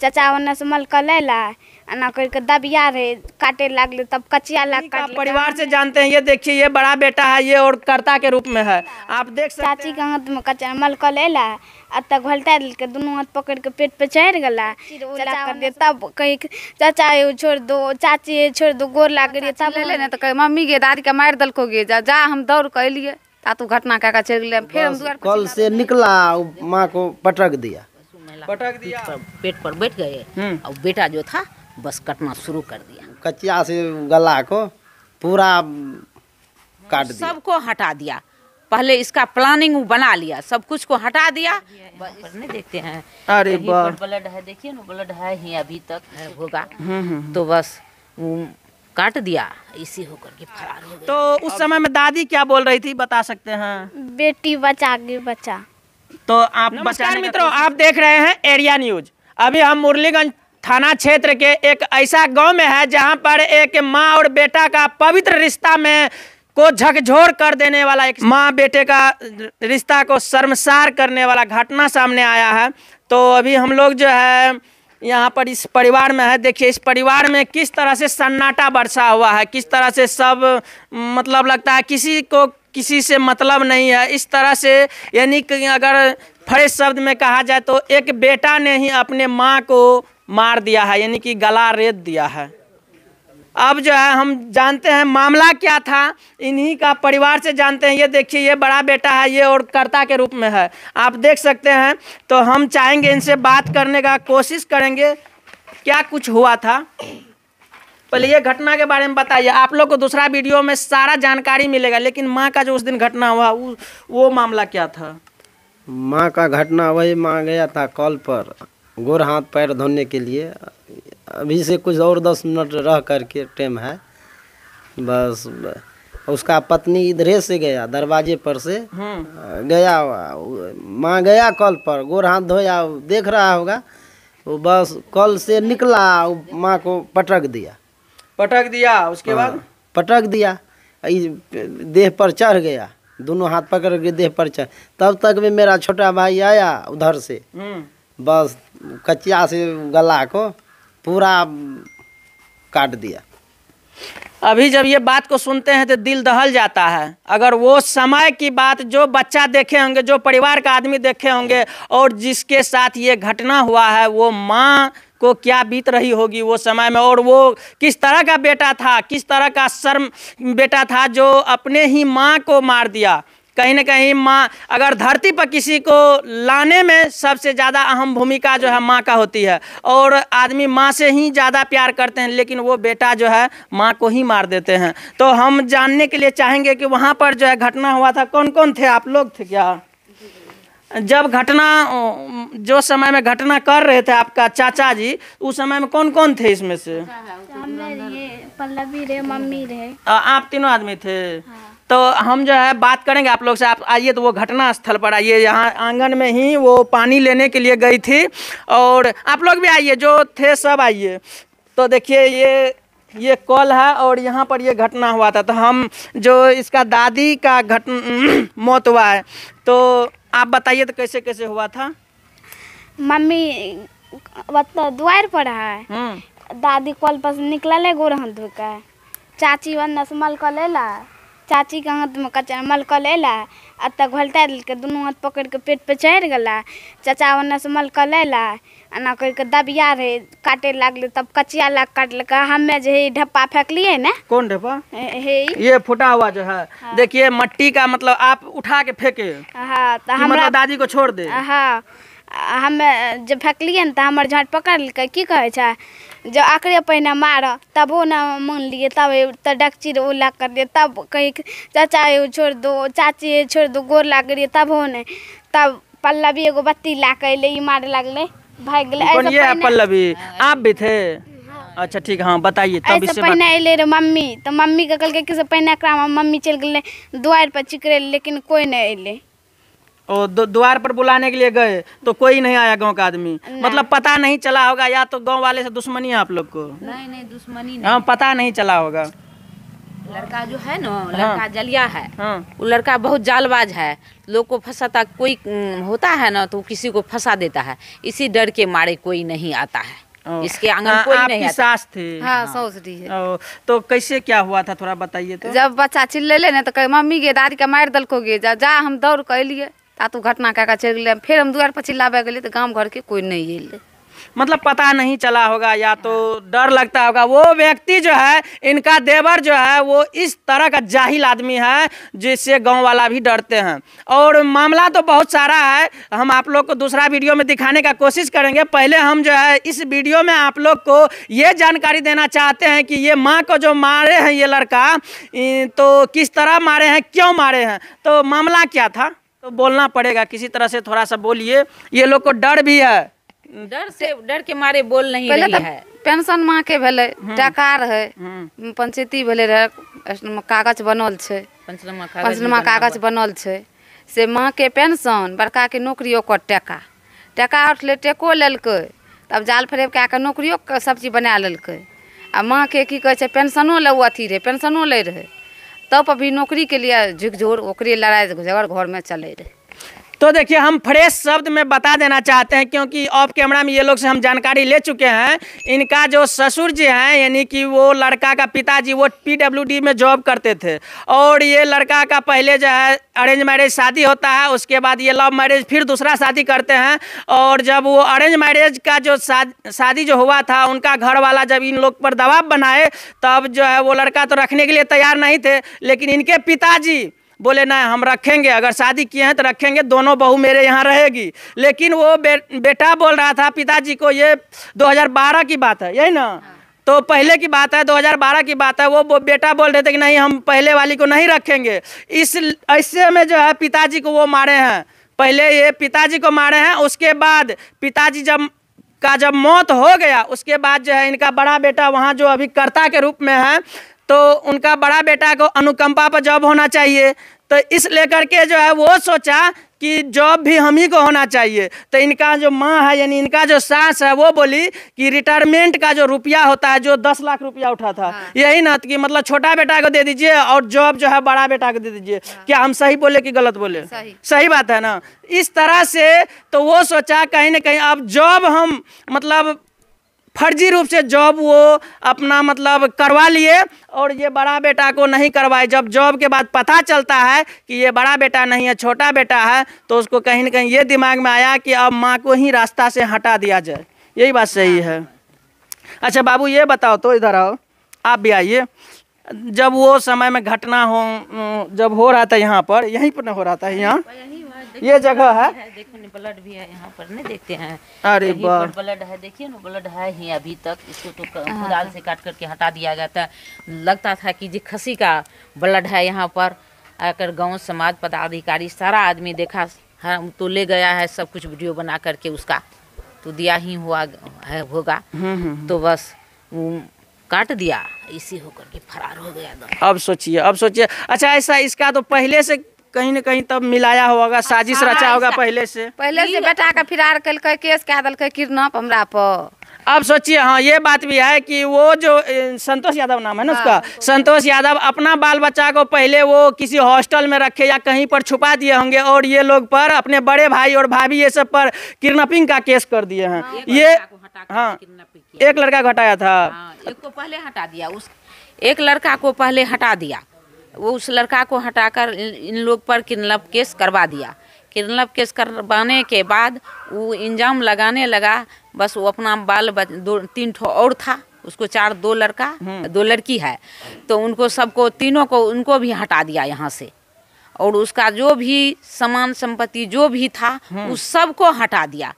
चाचा ओने से मल कर लेला ना करके दबिया रहे काटे लागले तब कचिया लाग काट परिवार से जानते हैं। ये देखिए ये बड़ा बेटा है, ये और कर्ता के रूप में है, आप देख सकते हैं। चाची के हाथ में कच्चा मल कर लेला तब घोलता के दोनों हाथ पकड़ के पेट पे चढ़ गला कर दे तब कहीं चाचा छोड़ दो, चाची छोड़ दो, गोर लाग रही तब ले ना तो कहे मम्मी गे दादी का मार दल को गे जा हम दौड़ कर लिए तातू घटना का चल गए। फिर हम द्वार कल से निकला माँ को पटक दिया पेट पर बैठ गए और बेटा जो था बस कटना शुरू कर दिया। कचिया से गला को पूरा काट दिया, सबको हटा दिया। पहले इसका प्लानिंग बना लिया, सब कुछ को हटा दिया। पर नहीं देखते हैं अरे ब्लड है, देखिए ना ब्लड है ही अभी तक है होगा तो बस काट दिया, इसी होकर के फरार हो गया। तो उस समय में दादी क्या बोल रही थी बता सकते हैं? बेटी बचा के बचा। तो आप बचाने मित्रों आप देख रहे हैं एरिया न्यूज। अभी हम मुरलीगंज थाना क्षेत्र के एक ऐसा गांव में है जहां पर एक माँ और बेटा का पवित्र रिश्ता में को झकझोर कर देने वाला, एक माँ बेटे का रिश्ता को शर्मसार करने वाला घटना सामने आया है। तो अभी हम लोग जो है यहाँ पर इस परिवार में है। देखिए इस परिवार में किस तरह से सन्नाटा बरसा हुआ है, किस तरह से सब मतलब लगता है किसी को किसी से मतलब नहीं है इस तरह से। यानी कि अगर फ्रेश शब्द में कहा जाए तो एक बेटा ने ही अपने माँ को मार दिया है, यानी कि गला रेत दिया है। अब जो है हम जानते हैं मामला क्या था, इन्हीं का परिवार से जानते हैं। ये देखिए ये बड़ा बेटा है, ये और कर्ता के रूप में है, आप देख सकते हैं। तो हम चाहेंगे इनसे बात करने का कोशिश करेंगे क्या कुछ हुआ था। पहले ये घटना के बारे में बताइए। आप लोग को दूसरा वीडियो में सारा जानकारी मिलेगा, लेकिन माँ का जो उस दिन घटना हुआ वो मामला क्या था? माँ का घटना वही, माँ गया था कॉल पर गोर हाथ पैर धोने के लिए। अभी से कुछ और 10 मिनट रह करके टाइम है बस। उसका पत्नी इधरे से गया दरवाजे पर से गया, माँ गया कॉल पर गोर हाथ धोया, देख रहा होगा वो, बस कॉल से निकला माँ को पटक दिया। उसके बाद पटक दिया, देह पर चढ़ गया, दोनों हाथ पकड़ के देह पर चढ़। तब तक में मेरा छोटा भाई आया उधर से, बस कचिया से गला को पूरा काट दिया। अभी जब ये बात को सुनते हैं तो दिल दहल जाता है। अगर वो समय की बात जो बच्चा देखे होंगे, जो परिवार का आदमी देखे होंगे और जिसके साथ ये घटना हुआ है, वो माँ को क्या बीत रही होगी वो समय में, और वो किस तरह का बेटा था, किस तरह का शर्म बेटा था जो अपने ही माँ को मार दिया। कहीं ना कहीं माँ, अगर धरती पर किसी को लाने में सबसे ज़्यादा अहम भूमिका जो है माँ का होती है, और आदमी माँ से ही ज़्यादा प्यार करते हैं, लेकिन वो बेटा जो है माँ को ही मार देते हैं। तो हम जानने के लिए चाहेंगे कि वहाँ पर जो है घटना हुआ था, कौन कौन थे? आप लोग थे क्या जब घटना, जो समय में घटना कर रहे थे आपका चाचा जी, उस समय में कौन कौन थे इसमें से? पल्लवी रहे, मम्मी रहे, आप तीनों आदमी थे। तो हम जो है बात करेंगे आप लोग से। आप आइए, तो वो घटना स्थल पर आइए, यहाँ आंगन में ही वो पानी लेने के लिए गई थी, और आप लोग भी आइए, जो थे सब आइए। तो देखिए ये कॉल है और यहाँ पर ये घटना हुआ था। तो हम जो इसका दादी का मौत हुआ है, तो आप बताइए तो कैसे कैसे हुआ था? मम्मी द्वार पर है, दादी कॉल पर निकल गोर हाथ धो के, चाची वन्ना से मल कर लेला, चाची के हाथ में कच्चा मल कर लेला तब घोलता के दोनों हाथ पकड़ के पेट पे चढ़ गला। चाचा वन्ना से मल कर लेला ना करके दबिया रहे काटे लागले तब कचिया लाग काट। हमें जो है ढप्पा फेंक लिए ना। कौन ढप्पा? ये फुटा हुआ जो है। हाँ। देखिए मट्टी का, मतलब आप उठा के फेंके। हाँ, तो हमारा दादी को छोड़ दे। हाँ, हम जब फेंक लिए तो हमारे झाट पकड़ लिखे, की कहे छा जो आकड़े पहिने मार, तब वो ना मान लिए, तब डक्ची उला कर दिए, तब कहीं चाचा छोड़ दो, चाची छोड़ दो, गोर लाग रही, तब हो नहीं, तब पल्लवी एगो बत्ती ला के मारे लगले, भाग गए। पल्लवी आप भी थे? अच्छा ठीक, हाँ बताइए। तब इससे पहने अले रे मम्मी, तो मम्मी के कल के किसे पहने मम्मी चल गए द्वार पर चिकरे, लेकिन कोई नहीं अले। और द्वार पर बुलाने के लिए गए तो कोई नहीं आया गांव का आदमी? मतलब पता नहीं चला होगा, या तो गांव वाले से दुश्मनी है आप लोग को? नहीं दुश्मनी नहीं। हाँ, पता नहीं चला होगा। लड़का जो है ना, लड़का जलिया है। हाँ। वो लड़का बहुत जालबाज है, लोग को फंसाता। कोई होता है ना तो किसी को फंसा देता है, इसी डर के मारे कोई नहीं आता है इसके आंगन, कोई नहीं आपकी आता। सास थी? हाँ सौस दी है। तो कैसे क्या हुआ था, थोड़ा बताइए तो। जब बच्चा चिल्ले ना तो कहे मम्मी गे दादी के मार दल को गे, जा हम दौड़ के अलिए ता तू घटना कह चल गए। फिर हम दुआर पर चिल्लाबे गए तो गाँव घर के कोई नहीं अल। मतलब पता नहीं चला होगा या तो डर लगता होगा। वो व्यक्ति जो है, इनका देवर जो है, वो इस तरह का जाहिल आदमी है जिससे गांव वाला भी डरते हैं। और मामला तो बहुत सारा है, हम आप लोग को दूसरा वीडियो में दिखाने का कोशिश करेंगे। पहले हम जो है इस वीडियो में आप लोग को ये जानकारी देना चाहते हैं कि ये माँ को जो मारे हैं ये लड़का, तो किस तरह मारे हैं, क्यों मारे हैं, तो मामला क्या था, तो बोलना पड़ेगा किसी तरह से। थोड़ा सा बोलिए, ये लोग को डर भी है, डर के मारे बोल नहीं पहले रही तो है। पेंशन माँ के भेले, टकार है, पंचायती भेले रहे, कागज बनल छे, पंचनामा कागज बनल छे से माँ के पेंशन, बड़का के नौकरी, ओकर टका उठले, टेको लेलकै, तब जाल फरेब कए के नौकरियो सब चीज बना लेलकै। आ माँ के की कहै छै पेंशनो ले अथी रहे, पेंशनो ले रहे, तब अभी नौकरी के लिए झुकझोर ओकरे लड़ाई झगड़ घर में चले रहे। तो देखिए, हम फ्रेश शब्द में बता देना चाहते हैं क्योंकि ऑफ कैमरा में ये लोग से हम जानकारी ले चुके हैं। इनका जो ससुर जी हैं, यानी कि वो लड़का का पिताजी, वो PWD में जॉब करते थे। और ये लड़का का पहले जो है अरेंज मैरिज शादी होता है, उसके बाद ये लव मैरिज फिर दूसरा शादी करते हैं। और जब वो अरेंज मैरिज का जो शादी जो हुआ था, उनका घर वाला जब इन लोग पर दबाव बनाए, तब जो है वो लड़का तो रखने के लिए तैयार नहीं थे, लेकिन इनके पिताजी बोले ना हम रखेंगे, अगर शादी किए हैं तो रखेंगे, दोनों बहू मेरे यहाँ रहेगी। लेकिन वो बेटा बोल रहा था पिताजी को, ये 2012 की बात है, यही ना, तो पहले की बात है, 2012 की बात है। वो बेटा बोल रहे थे कि नहीं हम पहले वाली को नहीं रखेंगे। इस ऐसे में जो है पिताजी को वो मारे हैं। पहले ये पिताजी को मारे हैं, उसके बाद पिताजी जब मौत हो गया, उसके बाद जो है इनका बड़ा बेटा वहाँ जो अभी कर्ता के रूप में है, तो उनका बड़ा बेटा को अनुकंपा पर जॉब होना चाहिए। तो इस लेकर के जो है वो सोचा कि जॉब भी हम ही को होना चाहिए। तो इनका जो माँ है, यानी इनका जो सास है, वो बोली कि रिटायरमेंट का जो रुपया होता है, जो 10 लाख रुपया उठा था, यही ना, कि मतलब छोटा बेटा को दे दीजिए और जॉब जो है बड़ा बेटा को दे दीजिए। क्या हम सही बोले कि गलत बोले? सही बात है ना। इस तरह से तो वो सोचा कहीं ना कहीं अब जॉब हम मतलब फर्जी रूप से जॉब वो अपना मतलब करवा लिए और ये बड़ा बेटा को नहीं करवाए। जब जॉब के बाद पता चलता है कि ये बड़ा बेटा नहीं है, छोटा बेटा है, तो उसको कहीं ना कहीं ये दिमाग में आया कि अब माँ को ही रास्ता से हटा दिया जाए। यही बात सही है। अच्छा बाबू ये बताओ तो, इधर आओ, आप भी आइए। जब वो समय में घटना जब हो रहा था यहाँ पर, यहीं पर हो रहा था, यहाँ ये जगह है, देखो ना ब्लड भी है यहाँ पर, नहीं देखते हैं? अरे वाह, ब्लड है, देखिए ना, ब्लड है ही अभी तक। इसको तो कुदाल से काट करके हटा दिया गया था। लगता था कि जी खसी का ब्लड है यहाँ पर। आकर गांव समाज पदाधिकारी सारा आदमी देखा है, तो ले गया है सब कुछ वीडियो बना करके, उसका तो दिया ही हुआ है होगा। तो बस काट दिया, इसी होकर के फरार हो गया। अब सोचिए, अब सोचिए। अच्छा ऐसा, इसका तो पहले से कहीं न कहीं तब मिलाया होगा, साजिश रचा होगा पहले से बेटा का फिरार कल केस कह दल किडनैप हमरा पर। अब सोचिए, हाँ ये बात भी है कि वो जो संतोष यादव नाम है ना उसका, संतोष यादव अपना बाल बच्चा को पहले वो किसी हॉस्टल में रखे या कहीं पर छुपा दिए होंगे, और ये लोग पर अपने बड़े भाई और भाभी ये सब पर किडनैपिंग का केस कर दिए हैं। ये हाँ, एक लड़का घटाया था, एक को पहले हटा दिया, उस एक लड़का को पहले हटा दिया, वो उस लड़का को हटाकर इन लोग पर किडनैप केस करवा दिया। किडनैप केस करवाने के बाद वो इंजाम लगाने लगा। बस वो अपना बाल 2-3 ठो और था, उसको 2 लड़का 2 लड़की है, तो उनको सबको तीनों को उनको भी हटा दिया यहाँ से। और उसका जो भी सामान संपत्ति जो भी था उस सब को हटा दिया।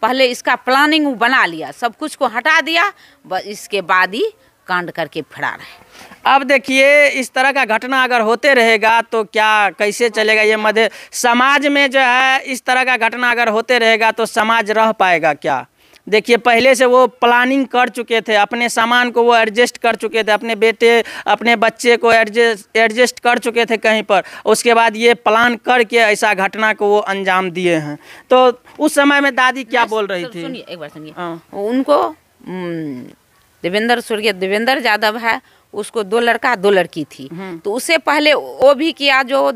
पहले इसका प्लानिंग वो बना लिया, सब कुछ को हटा दिया, बस इसके बाद ही कांड करके फरार है। अब देखिए, इस तरह का घटना अगर होते रहेगा तो क्या कैसे चलेगा ये मध्य समाज में जो है। इस तरह का घटना अगर होते रहेगा तो समाज रह पाएगा क्या? देखिए, पहले से वो प्लानिंग कर चुके थे, अपने सामान को वो एडजस्ट कर चुके थे, अपने बेटे अपने बच्चे को एडजस्ट कर चुके थे कहीं पर। उसके बाद ये प्लान करके ऐसा घटना को वो अंजाम दिए हैं। तो उस समय में दादी क्या बोल रही थी? सुनिए, एक बार सुनिए। उनको स्वर्गीय देवेंद्र यादव है, उसको 2 लड़का 2 लड़की थी। तो उससे पहले वो भी किया, जो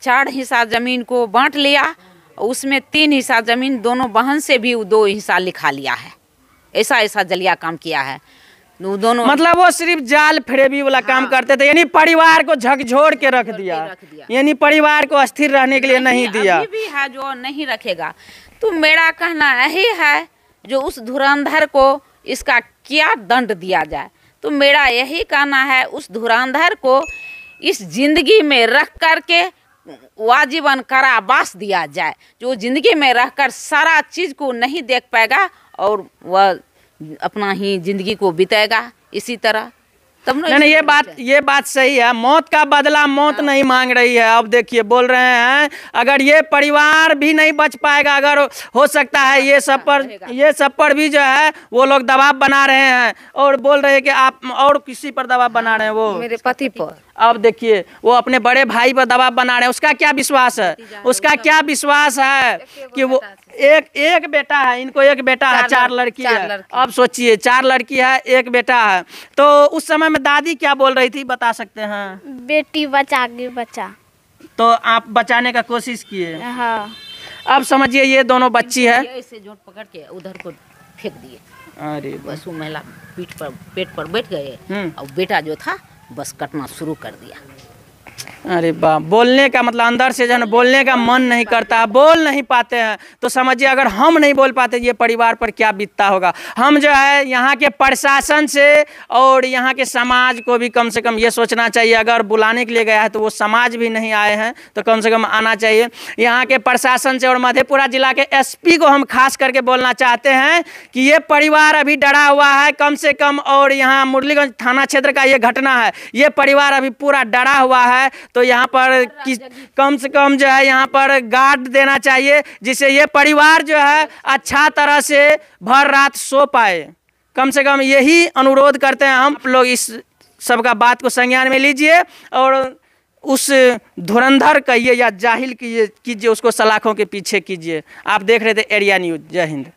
4 हिस्सा ज़मीन को बांट लिया, उसमें 3 हिस्सा ज़मीन दोनों बहन से भी 2 हिस्सा लिखा लिया है। ऐसा जलिया काम किया है दोनों। मतलब वो सिर्फ जाल फरेबी वाला काम करते थे, यानी परिवार को झकझोर के रख दिया, यानी परिवार को अस्थिर रहने के लिए नहीं दिया। अभी भी है जो नहीं रखेगा। तो मेरा कहना यही है, जो उस धुरंधर को इसका क्या दंड दिया जाए। तो मेरा यही कहना है, उस धुरंधर को इस जिंदगी में रख करके वाजीवन कारावास दिया जाए। जो जिंदगी में रहकर सारा चीज़ को नहीं देख पाएगा और वह अपना ही जिंदगी को बिताएगा इसी तरह। तब नहीं, ये बात सही है। मौत का बदला मौत नहीं मांग रही है। अब देखिए बोल रहे हैं, अगर ये परिवार भी नहीं बच पाएगा, अगर हो सकता है ये सब पर भी जो है वो लोग दबाव बना रहे हैं और बोल रहे हैं कि आप और किसी पर दबाव बना रहे हैं, वो मेरे पति पर। अब देखिए वो अपने बड़े भाई पर दबाव बना रहे हैं। उसका क्या विश्वास है? उसका क्या विश्वास है कि वो एक बेटा है, इनको एक बेटा है, 4 लड़की है। अब सोचिए 4 लड़की है, 1 बेटा है। तो उस समय में दादी क्या बोल रही थी, बता सकते हैं? बेटी बचाएगी बच्चा। तो आप बचाने का कोशिश किए। हाँ। अब समझिए ये दोनों बच्ची है, ऐसे जोट पकड़ के उधर को फेंक दिए। अरे बस वो महिला पेट पर बैठ गए और बेटा जो था बस कटना शुरू कर दिया। अरे बाप, बोलने का मतलब अंदर से जो है बोलने का मन नहीं करता, बोल नहीं पाते हैं। तो समझिए अगर हम नहीं बोल पाते ये परिवार पर क्या बीतता होगा। हम जो है यहाँ के प्रशासन से और यहाँ के समाज को भी कम से कम ये सोचना चाहिए, अगर बुलाने के लिए गया है तो वो समाज भी नहीं आए हैं तो कम से कम आना चाहिए। यहाँ के प्रशासन से और मधेपुरा जिला के एसपी को हम खास करके बोलना चाहते हैं कि ये परिवार अभी डरा हुआ है कम से कम, और यहाँ मुरलीगंज थाना क्षेत्र का ये घटना है, ये परिवार अभी पूरा डरा हुआ है। तो यहाँ पर कम से कम जो है यहाँ पर गार्ड देना चाहिए, जिससे ये परिवार जो है अच्छा तरह से भर रात सो पाए। कम से कम यही अनुरोध करते हैं हम लोग। इस सब का बात को संज्ञान में लीजिए और उस धुरंधर कहिए या जाहिल कीजिए, उसको सलाखों के पीछे कीजिए। आप देख रहे थे एरिया न्यूज़। जय हिंद।